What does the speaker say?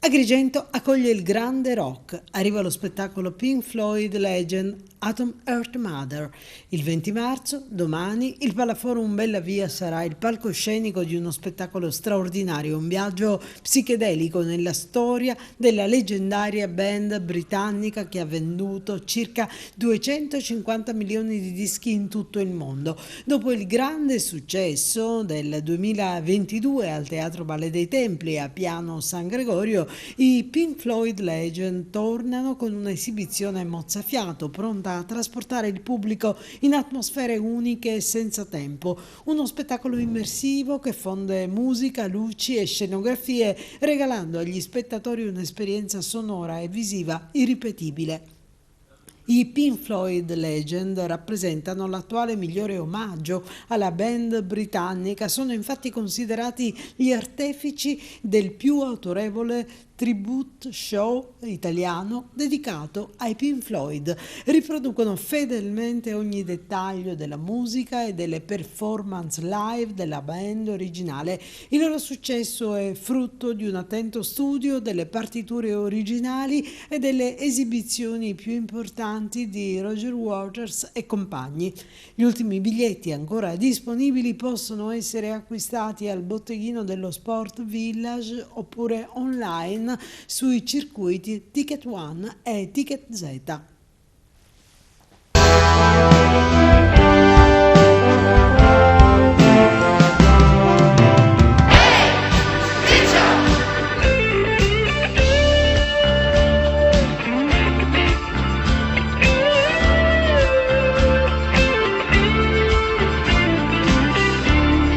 Agrigento accoglie il grande rock. Arriva lo spettacolo Pink Floyd Legend Atom Earth Mother. Il 20 marzo, domani, il Palaforum Bella Via sarà il palcoscenico di uno spettacolo straordinario, un viaggio psichedelico nella storia della leggendaria band britannica che ha venduto circa 250 milioni di dischi in tutto il mondo. Dopo il grande successo del 2022 al Teatro Valle dei Templi a Piano San Gregorio, i Pink Floyd Legend tornano con un'esibizione mozzafiato, pronta a trasportare il pubblico in atmosfere uniche e senza tempo. Uno spettacolo immersivo che fonde musica, luci e scenografie, regalando agli spettatori un'esperienza sonora e visiva irripetibile. I Pink Floyd Legend rappresentano l'attuale migliore omaggio alla band britannica, sono infatti considerati gli artefici del più autorevole tribute show italiano dedicato ai Pink Floyd. Riproducono fedelmente ogni dettaglio della musica e delle performance live della band originale. Il loro successo è frutto di un attento studio delle partiture originali e delle esibizioni più importanti di Roger Waters e compagni. Gli ultimi biglietti ancora disponibili possono essere acquistati al botteghino dello Sport Village oppure online sui circuiti Ticket One e Ticket Z.